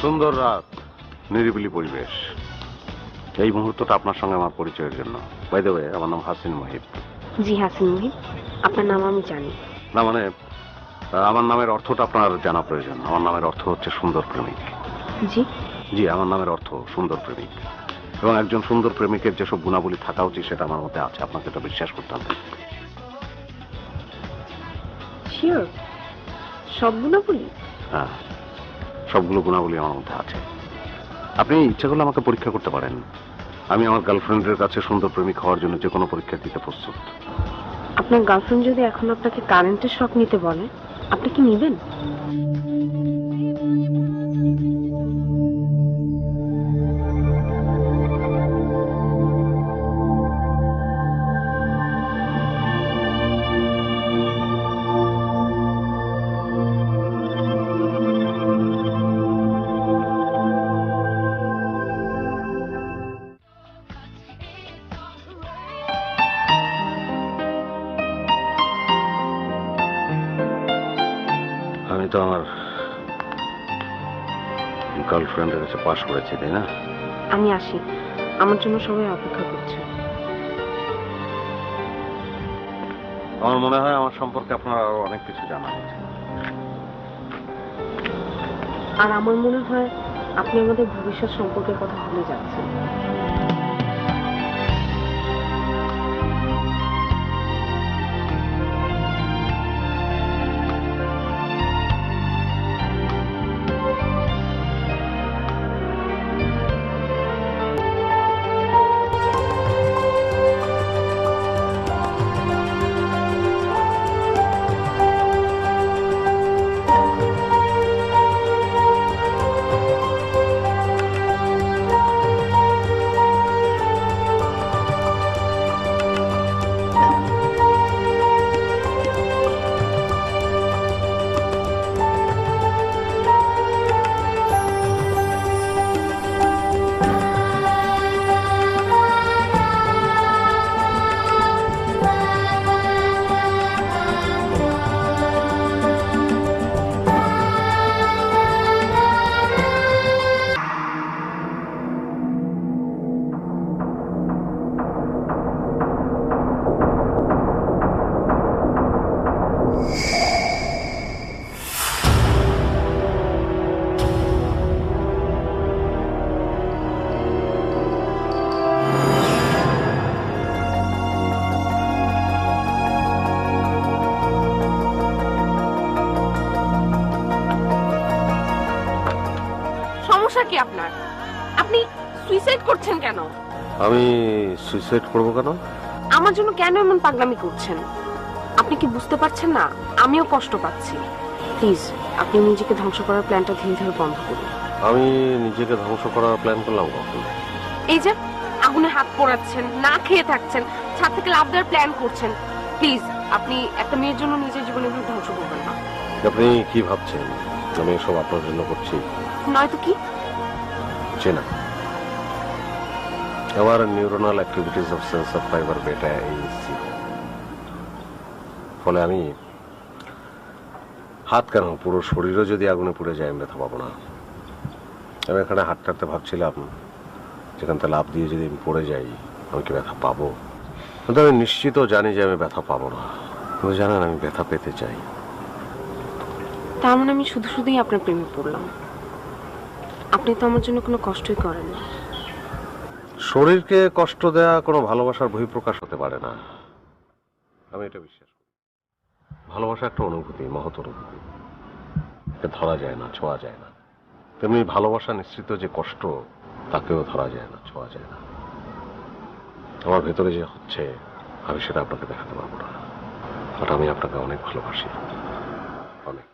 সুন্দর রাত, নিরিবিলি পরিবেশ, এই মুহূর্তটা আপনার সঙ্গে আমার পরিচয়ের জন্য। বাই দ্য ওয়ে, আমার নাম হাসিন মহিব। জি হাসিন মহিব, আপনার নাম আমি জানি না মানে, আমার নামের অর্থটা আপনার জানা প্রয়োজন। আমার নামের অর্থ হচ্ছে সুন্দর প্রেমিক। জি জি, আমার নামের অর্থ সুন্দর প্রেমিক, এবং একজন সুন্দর প্রেমিকের যেসব গুণাবলী থাকা উচিত সেটা আমার মধ্যে আছে। আপনাকে এটা বিশ্বাস করতে হবে। শিওর? সবগুলো বলি? হ্যাঁ, সবগুলো গুণাবলী আমার মধ্যে আছে। আপনি ইচ্ছা করলে আমাকে পরীক্ষা করতে পারেন। আমি আমার গার্লফ্রেন্ডের কাছে সুন্দর প্রেমিক হওয়ার জন্য যে কোনো পরীক্ষা দিতে প্রস্তুত। আপনার গার্লফ্রেন্ড যদি এখন আপনাকে কারেন্টের শক নিতে বলে, আপনি কি নেবেন? আমি তো আমার গার্লফ্রেন্ডের কাছে পাশ করেছি, তাই না? আমি আসি, আমার জন্য সবাই অপেক্ষা করছে। আমার মনে হয় আমার সম্পর্কে আপনার আরো অনেক কিছু জানা আছে। আর আমার মনে হয় আপনি আমাদের ভবিষ্যৎ সম্পর্কের কথা ভুলে যাচ্ছেন। সমস্যা কি আপনার? আপনি সুইসাইড করছেন কেন? আমি সুইসাইড করবো কেন? আমার জন্য কেন এমন পাগলামি করছেন? আপনি কি বুঝতে পারছেন না আমিও কষ্ট পাচ্ছি? প্লিজ আপনি নিজেকে ধ্বংস করার প্ল্যানটা ধীরে ধীরে বন্ধ করুন। আমি নিজেকে ধ্বংস করার প্ল্যান করলাম কখন? এই যে আগুনে হাত পোড়াচ্ছেন, না খেয়ে থাকছেন, ছাদ থেকে লাফ দেওয়ার প্ল্যান করছেন। প্লিজ আপনি একটা মেয়ের জন্য নিজের জীবনে ধ্বংস করবেন না। আপনি কি ভাবছেন আমি এসব আপনার জন্য করছি? নয়তো কি? চেনা আমার neuronal activities of sense of fibre বেটা এইসি, ফলে আমি হাত কেন পুরো শরীরও যদি আগুনে পুড়ে যায় আমি ব্যথা পাবো না। আমি এখানে হাঁটতে হাঁটতে ভাবছিলাম যেখান থেকে লাফ দিয়ে যদি আমি পড়ে যাই আমি কি ব্যথা পাবো? কিন্তু আমি নিশ্চিত জানি যে আমি ব্যথা পাবো না। কিন্তু জানেন আমি ব্যথা পেতে চাই। তার মানে আমি শুধু শুধুই আপনার প্রেমে পড়লাম। আপনি তো আমার জন্য কোনো কষ্টই করেন না। শরীরকে কষ্ট দেয়া কোনো ভালোবাসার বহিঃপ্রকাশ হতে পারে না, আমি এটা বিশ্বাস করি। ভালোবাসা একটা অনুভূতি, মহৎ অনুভূতি, একে ধরা যায় না, ছোঁয়া যায় না। তেমনি ভালোবাসা নিশ্চিত যে কষ্ট তাকেও ধরা যায় না, ছোঁয়া যায় না। আমার ভেতরে যে হচ্ছে আমি সেটা আপনাকে দেখাতে পারবো না, বাট আমি আপনাকে অনেক ভালোবাসি, অনেক।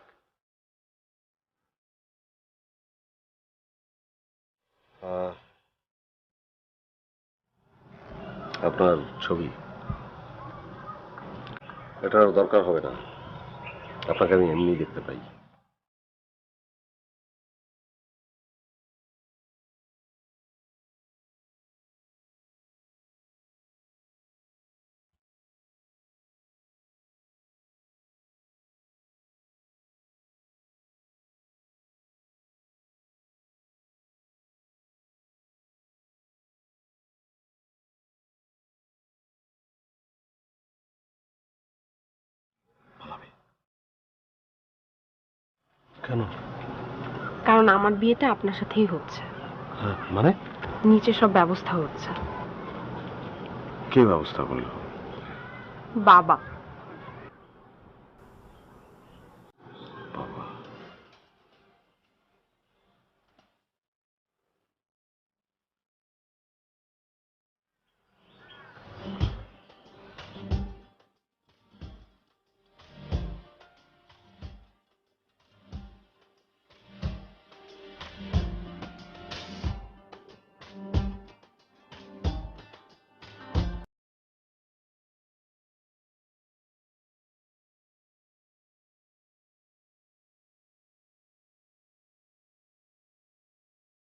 আপনার ছবি, এটার দরকার হবে না, আপনাকে আমি এমনি দেখতে পাই। কেন? কারণ আমার বিয়েটা আপনার সাথেই হচ্ছে। মানে? নিচে সব ব্যবস্থা হচ্ছে। কে ব্যবস্থা করলো? বাবা।